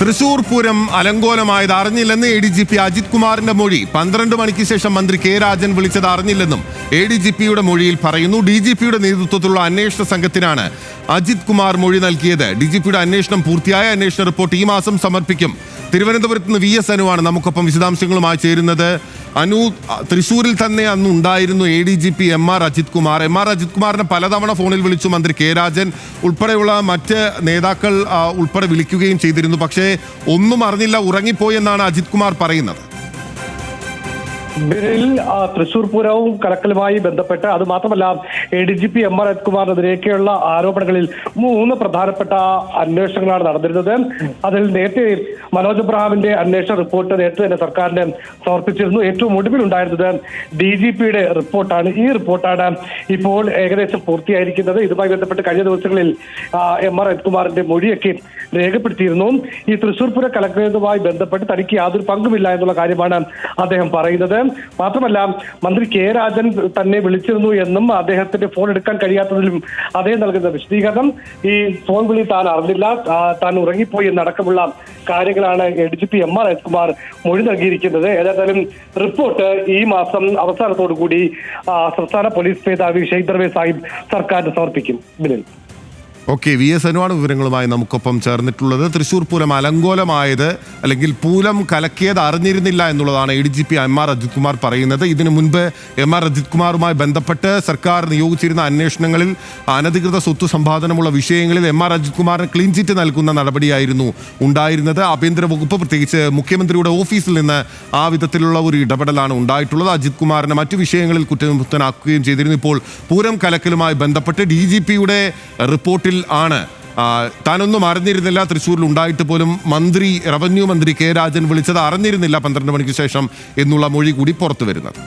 Thrissur Pooram അലങ്കോലമായത് അറിഞ്ഞില്ലെന്ന് ADGP Ajith കുമാറിന്റെ മൊഴി. 12 മണിക്ക് ശേഷം മന്ത്രി കെ രാജൻ വിളിച്ചത് അറിഞ്ഞില്ലെന്നും ADGPയുടെ മൊഴിയിൽ പറയുന്നു. DGPയുടെ നേതൃത്വത്തിലുള്ള അന്വേഷണ സംഘത്തിനാണ് അജിത് കുമാർ മൊഴി നൽകിയത്. DGPയുടെ അന്വേഷണം പൂർത്തിയായ അന്വേഷണ റിപ്പോർട്ട് ഈ മാസം സമർപ്പിക്കും. തിരുവനന്തപുരത്ത് നിന്ന് VS അനുവാണ് നമുക്കൊപ്പം വിശദാംശങ്ങളുമായി ചേരുന്നത്. അനു, തൃശ്ശൂരിൽ തന്നെ അന്ന് ഉണ്ടായിരുന്നു ADGP MR അജിത് കുമാർ. അജിത് കുമാറിനെ പലതവണ ഫോണിൽ വിളിച്ചു മന്ത്രി കെ രാജൻ ഉൾപ്പെടെയുള്ള മറ്റ് നേതാക്കൾ ഉൾപ്പെടെ വിളിക്കുകയും ചെയ്തിരുന്നു. പക്ഷേ ഒന്നും അറിഞ്ഞില്ല, ഉറങ്ങിപ്പോയി എന്നാണ് അജിത് കുമാർ പറയുന്നത്. തൃശൂർ പൂരവും കലക്കലുമായി ബന്ധപ്പെട്ട് അത് മാത്രമല്ല ADGP MR അജിത് കുമാറിനെതിരെയൊക്കെയുള്ള ആരോപണങ്ങളിൽ 3 പ്രധാനപ്പെട്ട അന്വേഷണങ്ങളാണ് നടന്നിരുന്നത്. അതിൽ നേരത്തെ മനോജ് എബ്രഹാമിന്റെ അന്വേഷണ റിപ്പോർട്ട് നേരത്തെ തന്നെ സർക്കാരിന് സമർപ്പിച്ചിരുന്നു. ഏറ്റവും ഒടുവിലുണ്ടായിരുന്നത് DGPയുടെ റിപ്പോർട്ടാണ്. ഈ റിപ്പോർട്ടാണ് ഇപ്പോൾ ഏകദേശം പൂർത്തിയായിരിക്കുന്നത്. ഇതുമായി ബന്ധപ്പെട്ട് കഴിഞ്ഞ ദിവസങ്ങളിൽ MR അജിത് കുമാറിന്റെ മൊഴിയൊക്കെ രേഖപ്പെടുത്തിയിരുന്നു. ഈ തൃശൂർ പൂര കലക്കുന്നതുമായി ബന്ധപ്പെട്ട് തനിക്ക് യാതൊരു പങ്കുമില്ല എന്നുള്ള കാര്യമാണ് അദ്ദേഹം പറയുന്നത്. മാത്രമല്ല മന്ത്രി കെ രാജൻ തന്നെ വിളിച്ചിരുന്നു എന്നും അദ്ദേഹത്തിന്റെ ഫോൺ എടുക്കാൻ കഴിയാത്തതിലും അദ്ദേഹം നൽകുന്ന വിശദീകരണം ഈ ഫോൺ വിളി താൻ അറിഞ്ഞില്ല, താൻ ഉറങ്ങിപ്പോയി എന്നടക്കമുള്ള കാര്യങ്ങളാണ് ADGP MR അജിത് കുമാർ മൊഴി നൽകിയിരിക്കുന്നത്. ഏതായാലും റിപ്പോർട്ട് ഈ മാസം അവസാനത്തോടു കൂടി സംസ്ഥാന പോലീസ് മേധാവി ഷെയ്ഖ് ദർവേ സാഹിബ് സർക്കാരിന് സമർപ്പിക്കും. ബിനിൽ. ഓക്കെ, VS അനുവാണ് വിവരങ്ങളുമായി നമുക്കൊപ്പം ചേർന്നിട്ടുള്ളത്. തൃശ്ശൂർ പൂരം അലങ്കോലമായത് അല്ലെങ്കിൽ പൂരം കലക്കിയത് അറിഞ്ഞിരുന്നില്ല എന്നുള്ളതാണ് ADGP MR അജിത് കുമാർ പറയുന്നത്. ഇതിനു മുൻപ് MR അജിത് കുമാറുമായി ബന്ധപ്പെട്ട് സർക്കാർ നിയോഗിച്ചിരുന്ന അന്വേഷണങ്ങളിൽ അനധികൃത സ്വത്ത് സമ്പാദനമുള്ള വിഷയങ്ങളിൽ MR അജിത് കുമാറിന് ക്ലീൻ ചിറ്റ് നൽകുന്ന നടപടിയായിരുന്നു ഉണ്ടായിരുന്നത്. ആഭ്യന്തര വകുപ്പ് പ്രത്യേകിച്ച് മുഖ്യമന്ത്രിയുടെ ഓഫീസിൽ നിന്ന് ആ വിധത്തിലുള്ള ഒരു ഇടപെടലാണ് ഉണ്ടായിട്ടുള്ളത്. അജിത് കുമാറിനെ മറ്റു വിഷയങ്ങളിൽ കുറ്റമുക്തനാക്കുകയും ചെയ്തിരുന്നു. ഇപ്പോൾ പൂരം കലക്കലുമായി ബന്ധപ്പെട്ട് DGPയുടെ റിപ്പോർട്ടിൽ ആണ് താനൊന്നും അറിഞ്ഞിരുന്നില്ല, തൃശ്ശൂരിൽ ഉണ്ടായിട്ട് പോലും റവന്യൂ മന്ത്രി കെ രാജൻ വിളിച്ചത് അറിഞ്ഞിരുന്നില്ല 12 മണിക്ക് ശേഷം എന്നുള്ള മൊഴി കൂടി പുറത്തു വരുന്നത്.